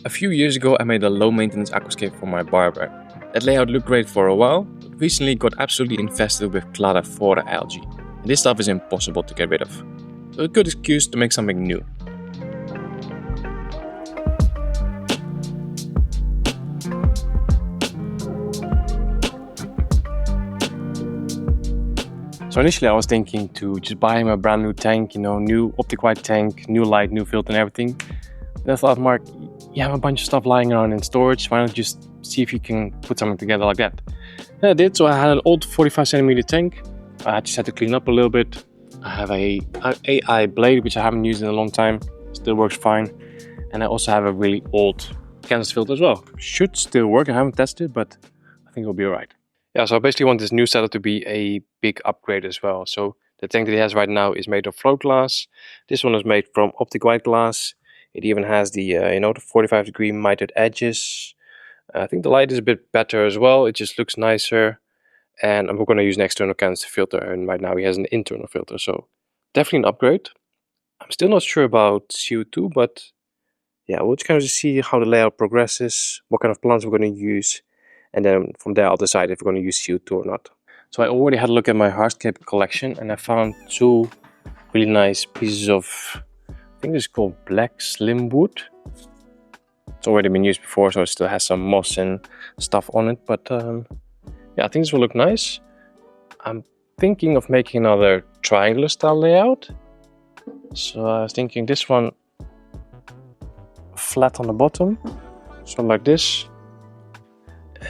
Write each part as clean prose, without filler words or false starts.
A few years ago I made a low maintenance aquascape for my barber. That layout looked great for a while, but recently got absolutely infested with cladophora algae. And this stuff is impossible to get rid of. So a good excuse to make something new. So initially I was thinking to just buy him a brand new tank, new optic white tank, new light, new filter and everything. Then I thought, Mark, you have a bunch of stuff lying around in storage, why not just see if you can put something together like that? And I did, so I had an old 45cm tank. I just had to clean up a little bit. I have a AI blade, which I haven't used in a long time, still works fine. And I also have a really old canvas filter as well. Should still work, I haven't tested, but I think it'll be alright. Yeah, so I basically want this new setup to be a big upgrade as well. So the tank that he has right now is made of float glass. This one is made from optic white glass. It even has the, the 45-degree mitered edges. I think the light is a bit better as well. It just looks nicer. And I'm going to use an external canister filter. And right now he has an internal filter. So definitely an upgrade. I'm still not sure about CO2, but yeah, we'll just kind of just see how the layout progresses, what kind of plants we're going to use. And then from there I'll decide if we're going to use CO2 or not. So I already had a look at my hardscape collection and I found two really nice pieces of, I think this is called black slim wood. It's already been used before, so it still has some moss and stuff on it. But yeah, I think this will look nice. I'm thinking of making another triangular style layout. So I was thinking this one flat on the bottom, so like this.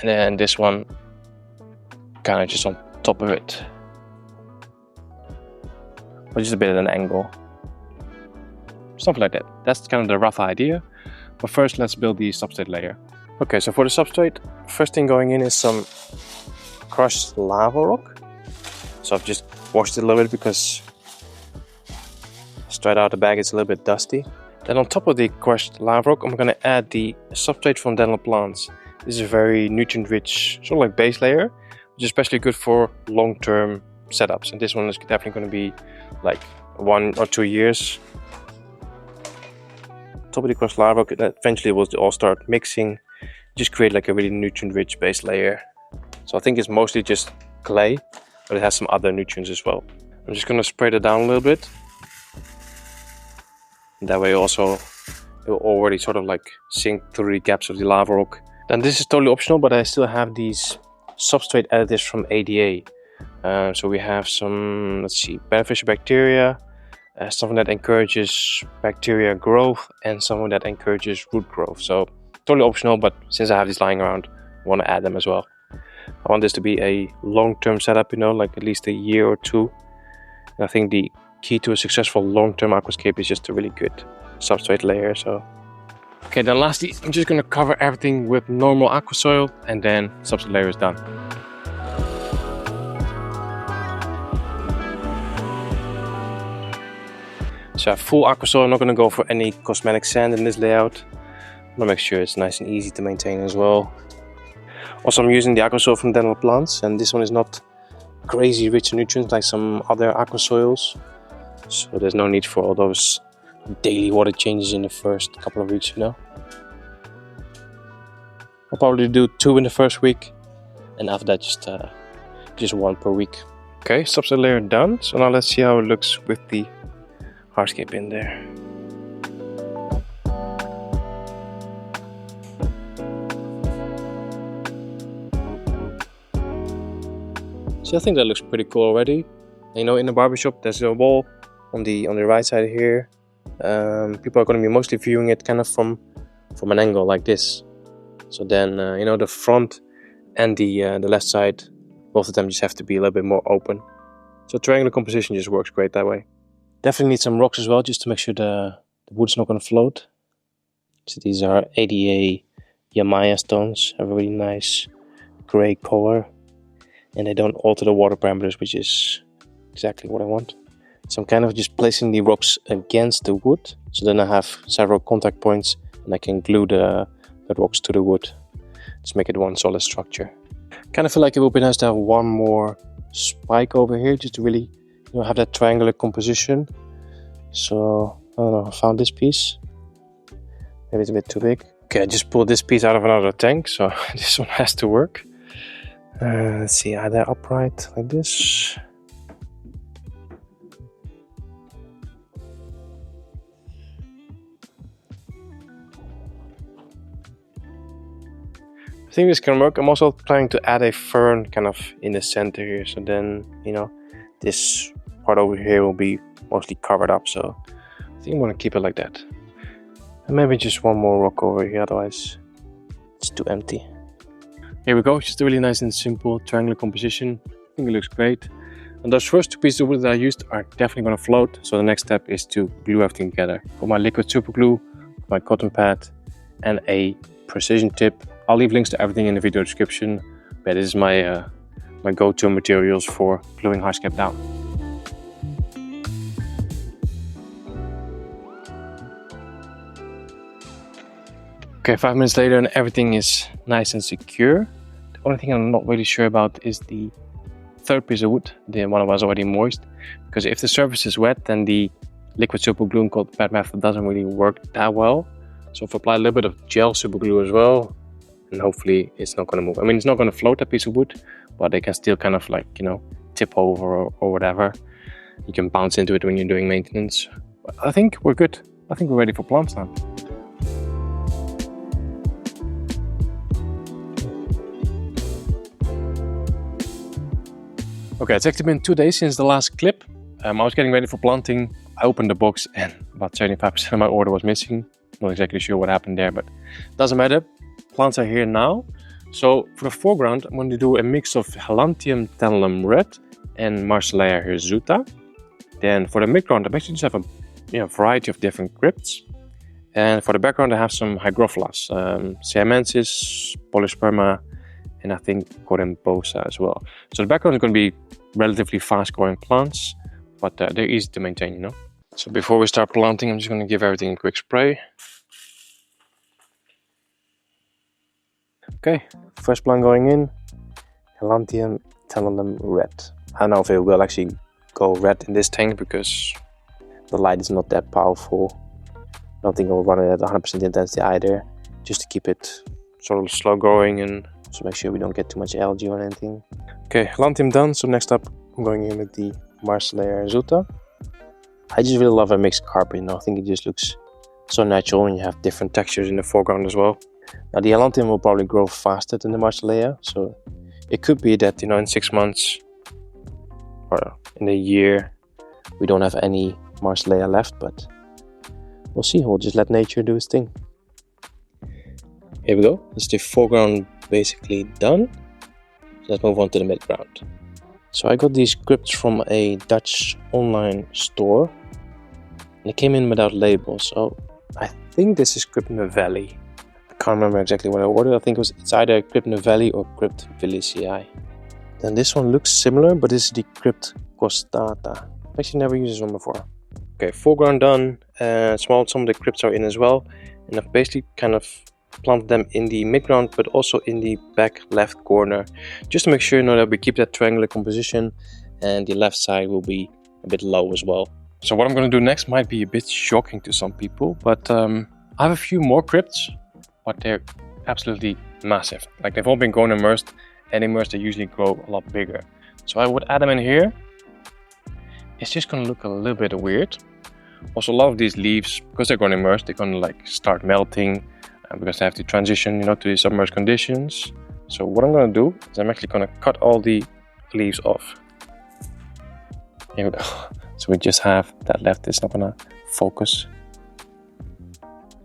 And then this one kind of just on top of it, or just a bit at an angle, something like that. That's kind of the rough idea. But first let's build the substrate layer. Okay, so for the substrate, first thing going in is some crushed lava rock. So I've just washed it a little bit because straight out of the bag it's a little bit dusty. Then on top of the crushed lava rock I'm going to add the substrate from dental plants. This is a very nutrient-rich, sort of like base layer, which is especially good for long-term setups. And this one is definitely going to be like 1 or 2 years. Top of the crushed lava, eventually we'll all start mixing, just create like a really nutrient-rich base layer. So I think it's mostly just clay, but it has some other nutrients as well. I'm just going to spread it down a little bit. And that way also it will already sort of like sink through the gaps of the lava rock. Then this is totally optional, but I still have these substrate additives from ADA. So we have some, let's see, beneficial bacteria, something that encourages bacteria growth, and something that encourages root growth. So totally optional, but since I have these lying around, I want to add them as well. I want this to be a long-term setup, like at least a year or two. And I think the key to a successful long-term aquascape is just a really good substrate layer. So. Okay, then lastly, I'm just going to cover everything with normal Aquasoil and then substrate layer is done. So I have full Aquasoil. I'm not going to go for any cosmetic sand in this layout. I'm going to make sure it's nice and easy to maintain as well. Also, I'm using the Aquasoil from dental plants, and this one is not crazy rich in nutrients like some other Aquasoils. So there's no need for all those daily water changes in the first couple of weeks, I'll probably do 2 in the first week, and after that just 1 per week. Okay, substrate layer done. So now let's see how it looks with the hardscape in there. So I think that looks pretty cool already. In the barbershop there's a wall on the right side here. People are going to be mostly viewing it kind of from an angle like this. So then the front and the left side, both of them just have to be a little bit more open. So triangular composition just works great that way. Definitely need some rocks as well, just to make sure the wood's not going to float. So these are ADA Yamaya stones, have a really nice gray color, and they don't alter the water parameters, which is exactly what I want. So I'm kind of just placing the rocks against the wood, so then I have several contact points and I can glue the rocks to the wood. Just make it one solid structure. Kind of feel like it would be nice to have one more spike over here, just to really have that triangular composition. So I don't know, I found this piece. Maybe it's a bit too big. Okay, I just pulled this piece out of another tank, so this one has to work. Let's see, are they upright like this? I think this can work. I'm also planning to add a fern kind of in the center here, so then, you know, this part over here will be mostly covered up, so I think I'm gonna keep it like that. And maybe just one more rock over here, otherwise it's too empty. Here we go, just a really nice and simple triangular composition. I think it looks great. And those first two pieces of wood that I used are definitely gonna float, so the next step is to glue everything together. For my liquid super glue, my cotton pad, and a precision tip. I'll leave links to everything in the video description, but this is my my go-to materials for gluing hardscape down. Okay, 5 minutes later and everything is nice and secure. The only thing I'm not really sure about is the third piece of wood. The one was already moist, because if the surface is wet, then the liquid super glue and cotton pad method doesn't really work that well. So if I apply a little bit of gel super glue as well, and hopefully it's not going to move. I mean, it's not going to float, that piece of wood, but they can still kind of like, you know, tip over or whatever. You can bounce into it when you're doing maintenance. But I think we're good. I think we're ready for plants now. Okay, it's actually been 2 days since the last clip. I was getting ready for planting. I opened the box and about 75% of my order was missing. Not exactly sure what happened there, but doesn't matter. Plants are here now. So for the foreground, I'm going to do a mix of Helantium Tantalum Red and Marsilea hirsuta. Then for the midground, I actually just have a variety of different crypts. And for the background, I have some Hygrophillas, Siamensis, Polysperma, and I think Corymbosa as well. So the background is going to be relatively fast-growing plants, but they're easy to maintain, you know. So before we start planting, I'm just going to give everything a quick spray. Okay, first plant going in, Helantium Tantalum Red. I don't know if it will actually go red in this tank because the light is not that powerful. I don't think I'll run it at 100% intensity either, just to keep it sort of slow growing and so make sure we don't get too much algae or anything. Okay, Helantium done, so next up I'm going in with the Marsilea hirsuta. I just really love a mixed carpet, you know. I think it just looks so natural and you have different textures in the foreground as well. Now the Helantium will probably grow faster than the Marsilea, so it could be that, you know, in 6 months or in a year we don't have any Marsilea left, but we'll see. We'll just let nature do its thing. Here we go. That's the foreground basically done. So let's move on to the midground. So I got these crypts from a Dutch online store. And they came in without labels. So I think this is Crypt Novelli. I can't remember exactly what I ordered. I think it's either Crypt Novelli or Crypt Villicii. Then this one looks similar, but this is the Crypt Costata. I've actually never used this one before. Okay, foreground done. Some of the crypts are in as well. And I've basically kind of planted them in the midground, but also in the back left corner, just to make sure, you know, that we keep that triangular composition, and the left side will be a bit low as well. So what I'm going to do next might be a bit shocking to some people, but I have a few more crypts, but they're absolutely massive. Like, they've all been grown immersed, and immersed they usually grow a lot bigger. So I would add them in here. It's just going to look a little bit weird. Also, a lot of these leaves, because they're grown immersed, they're going to like start melting, because they have to transition, you know, to the submerged conditions. So what I'm going to do is I'm actually going to cut all the leaves off. Here we go. So we just have that left. It's not going to focus.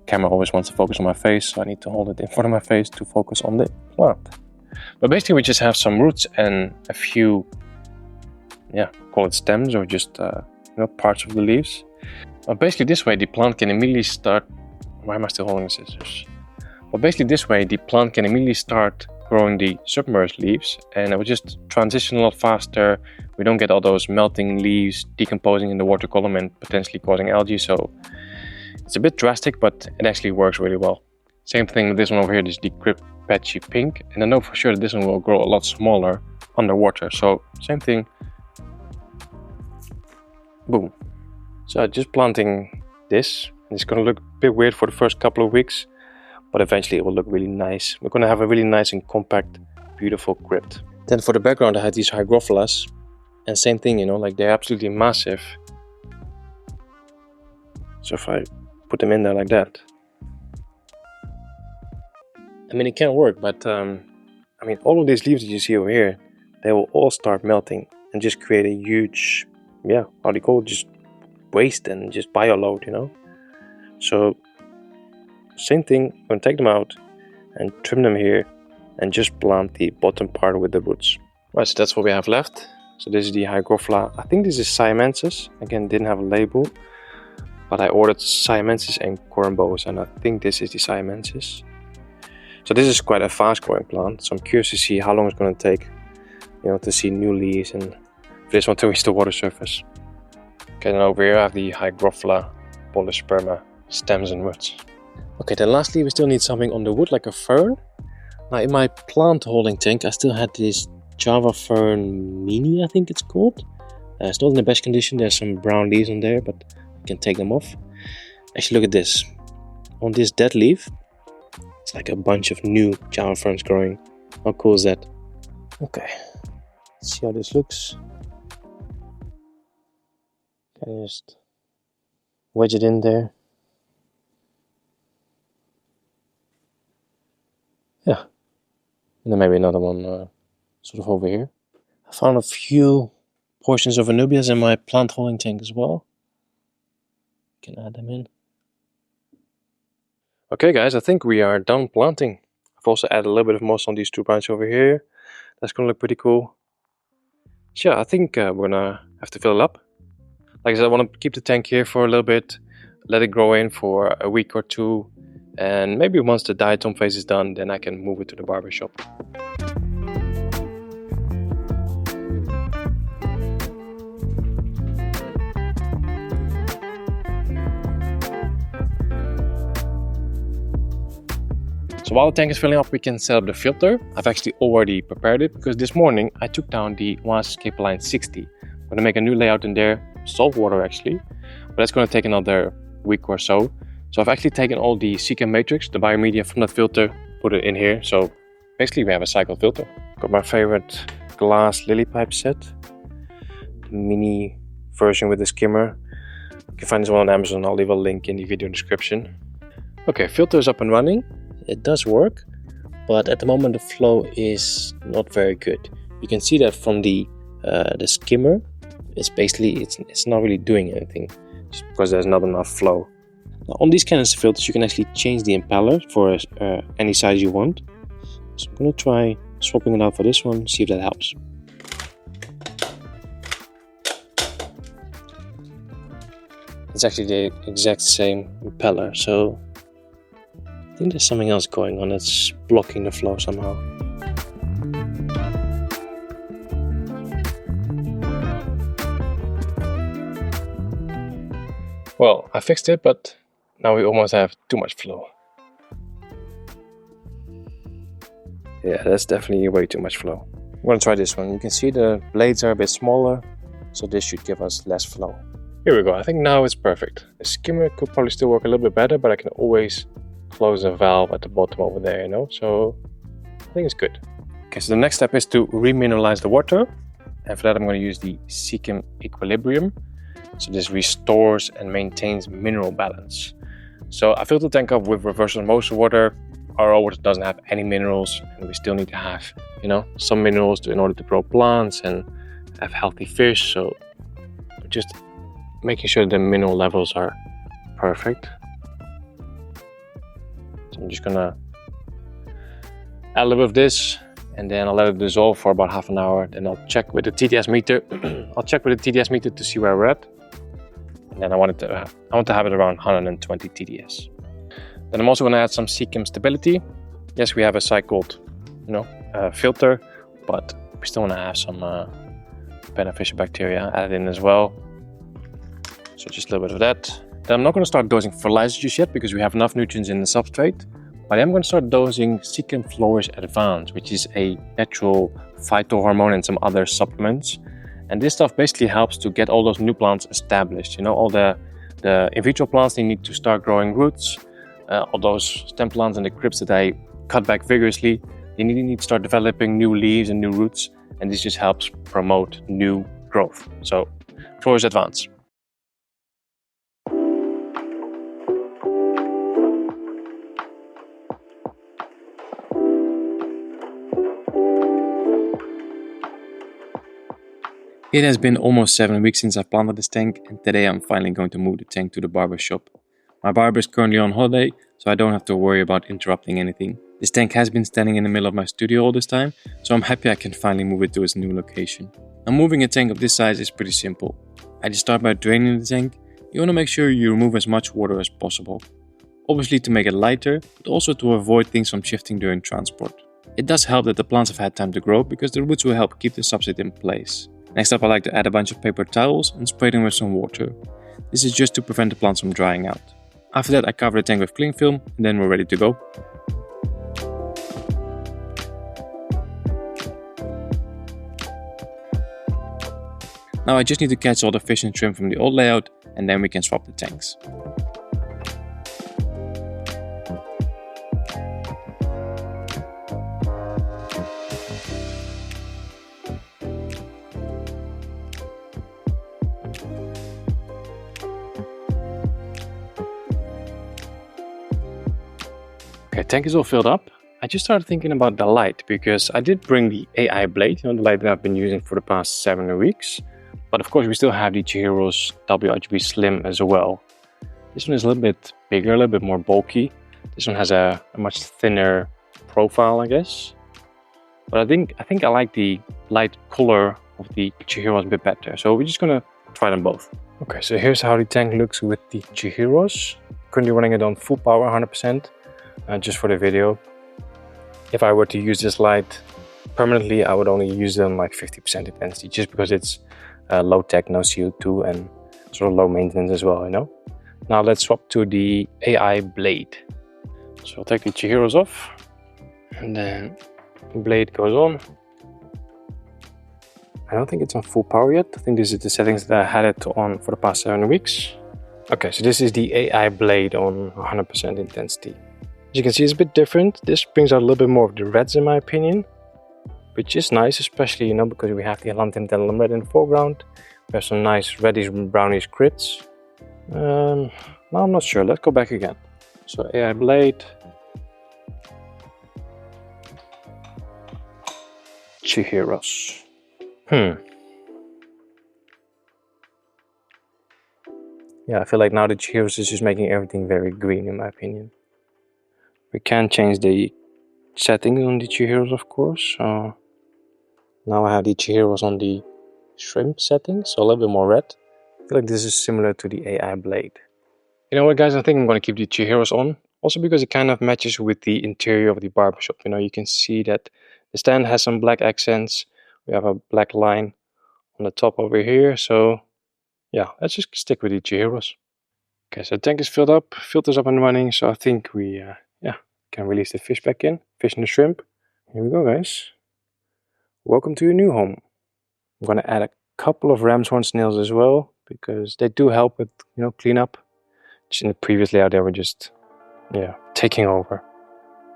Camera always wants to focus on my face, so I need to hold it in front of my face to focus on the plant. But basically we just have some roots and a few, call it stems or just parts of the leaves. But basically this way the plant can immediately start. Why am I still holding the scissors? But basically this way the plant can immediately start growing the submerged leaves, and it will just transition a lot faster. We don't get all those melting leaves decomposing in the water column and potentially causing algae. So it's a bit drastic, but it actually works really well. Same thing with this one over here. This is the Crypt Patchy Pink, and I know for sure that this one will grow a lot smaller underwater. So same thing. Boom. So just planting this. It's going to look a bit weird for the first couple of weeks, but eventually it will look really nice. We're gonna have a really nice and compact, beautiful crypt. Then for the background I had these hygrophillas, and same thing, you know, like they're absolutely massive. So if I put them in there like that, I mean, it can work, but I mean, all of these leaves that you see over here, they will all start melting and just create a huge, yeah, how do you call it, just waste and just bioload, you know. So same thing, I'm gonna take them out and trim them here and just plant the bottom part with the roots. Right, so that's what we have left. So this is the hygrophila. I think this is Siamensis. Again, didn't have a label, but I ordered Siamensis and Cornbows, and I think this is the Siamensis. So this is quite a fast growing plant, so I'm curious to see how long it's going to take, you know, to see new leaves and for this one to reach the water surface. Okay, then over here I have the Hygrophila polysperma stems and roots. Okay, then lastly we still need something on the wood, like a fern. Now in my plant holding tank I still had this Java Fern Mini, I think it's called. It's not in the best condition, there's some brown leaves on there, but I can take them off. Actually, look at this. On this dead leaf, it's like a bunch of new Java ferns growing. How cool is that? Okay, let's see how this looks. Can I just wedge it in there? Yeah. And then maybe another one sort of over here. I found a few portions of Anubias in my plant holding tank as well. Can add them in. Okay guys, I think we are done planting. I've also added a little bit of moss on these two branches over here. That's gonna look pretty cool. So yeah, I think we're gonna have to fill it up. Like I said, I want to keep the tank here for a little bit, let it grow in for a week or two, and maybe once the diatom phase is done, then I can move it to the barber shop. So while the tank is filling up, we can set up the filter. I've actually already prepared it because this morning I took down the OASE Escape line 60. I'm going to make a new layout in there, salt water actually, but that's going to take another week or so. So I've actually taken all the Secam matrix, the biomedia from that filter, put it in here. So basically we have a cycle filter. Got my favorite glass lily pipe set, the mini version with the skimmer. You can find this one on Amazon. I'll leave a link in the video description. Okay, filter is up and running. It does work, but at the moment the flow is not very good. You can see that from the skimmer. It's basically it's not really doing anything just because there's not enough flow. Now, on these kinds of filters you can actually change the impeller for any size you want. So I'm gonna try swapping it out for this one, see if that helps. It's actually the exact same impeller, so I think there's something else going on that's blocking the flow somehow. Well, I fixed it, but now we almost have too much flow. Yeah, that's definitely way too much flow. I'm gonna try this one. You can see the blades are a bit smaller, so this should give us less flow. Here we go, I think now it's perfect. The skimmer could probably still work a little bit better, but I can always close the valve at the bottom over there, you know, so I think it's good. Okay, so the next step is to remineralize the water, and for that I'm going to use the Secam Equilibrium. So this restores and maintains mineral balance. So I filled the tank up with reverse osmosis water. Our water doesn't have any minerals, and we still need to have, you know, some minerals in order to grow plants and have healthy fish. So just making sure the mineral levels are perfect. I'm just gonna add a little bit of this, and then I'll let it dissolve for about half an hour. Then I'll check with the TDS meter. I'll check with the TDS meter to see where we're at. And then I want to have it around 120 TDS. Then I'm also gonna add some Secam stability. Yes, we have a cycled, you know, filter, but we still wanna have some beneficial bacteria added in as well. So just a little bit of that. Then I'm not going to start dosing fertilizer just yet because we have enough nutrients in the substrate. But I am going to start dosing Secam Flourish Advance, which is a natural phytohormone and some other supplements. And this stuff basically helps to get all those new plants established. You know, all the in vitro plants, they need to start growing roots. all those stem plants and the crypts that I cut back vigorously, they need to start developing new leaves and new roots, and this just helps promote new growth. So, floor is advanced. It has been almost 7 weeks since I planted this tank, and today I'm finally going to move the tank to the barber shop. My barber is currently on holiday, so I don't have to worry about interrupting anything. This tank has been standing in the middle of my studio all this time, so I'm happy I can finally move it to its new location. Now, moving a tank of this size is pretty simple. I just start by draining the tank. You want to make sure you remove as much water as possible. Obviously to make it lighter, but also to avoid things from shifting during transport. It does help that the plants have had time to grow, because the roots will help keep the substrate in place. Next up, I like to add a bunch of paper towels and spray them with some water. This is just to prevent the plants from drying out. After that, I cover the tank with cling film, and then we're ready to go. Now I just need to catch all the fish and shrimp from the old layout, and then we can swap the tanks. Okay, tank is all filled up. I just started thinking about the light, because I did bring the AI blade, the light that I've been using for the past 7 weeks. But of course we still have the Chihiro's WRGB Slim as well. This one is a little bit bigger, a little bit more bulky. This one has a much thinner profile, I guess. But I think I like the light color of the Chihiro's a bit better. So we're just gonna try them both. Okay, so here's how the tank looks with the Chihiro's. Currently running it on full power, 100%. Just for the video. If I were to use this light permanently, I would only use it on like 50% intensity, just because it's low tech, no CO2, and sort of low maintenance as well, you know. Now let's swap to the AI blade. So I'll take the Chihiro's off, and then the blade goes on. I don't think it's on full power yet. I think this is the settings that I had it on for the past 7 weeks. Okay, so this is the AI blade on 100% intensity. As you can see, it's a bit different. This brings out a little bit more of the reds in my opinion, which is nice, especially, you know, because we have the lantern red in the foreground. We have some nice reddish brownish grits. Now I'm not sure. Let's go back again. So AI blade, Chihiro's. Yeah, I feel like now the Chihiro's is just making everything very green in my opinion. We can change the settings on the Chihiro's, of course. So now I have the Chihiro's on the shrimp settings, so a little bit more red. I feel like this is similar to the AI blade. You know what, guys? I think I'm going to keep the Chihiro's on. Also because it kind of matches with the interior of the barbershop. You know, you can see that the stand has some black accents. We have a black line on the top over here. So yeah, let's just stick with the Chihiro's. Okay, so the tank is filled up, filters up and running. So I think we can release the fish back in, fish and the shrimp. Here we go, guys. Welcome to your new home. I'm going to add a couple of ram's horn snails as well, because they do help with, you know, cleanup. Just in the previous layout, they were just, taking over.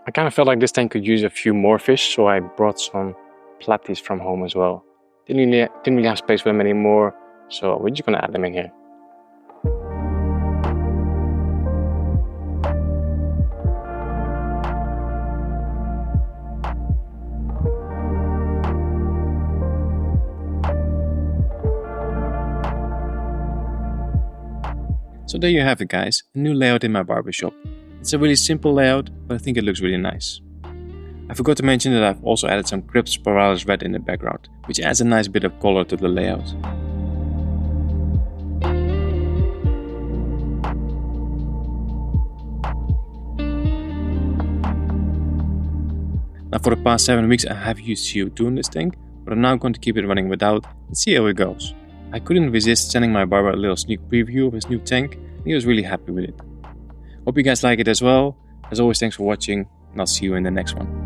I kind of felt like this tank could use a few more fish, so I brought some platies from home as well. Didn't really have space for them anymore, so we're just going to add them in here. So there you have it, guys, a new layout in my barbershop. It's a really simple layout, but I think it looks really nice. I forgot to mention that I've also added some crypt spiralis red in the background, which adds a nice bit of color to the layout. Now for the past 7 weeks I have used CO2 in this tank, but I'm now going to keep it running without and see how it goes. I couldn't resist sending my barber a little sneak preview of his new tank, and he was really happy with it. Hope you guys like it as well. As always, thanks for watching, and I'll see you in the next one.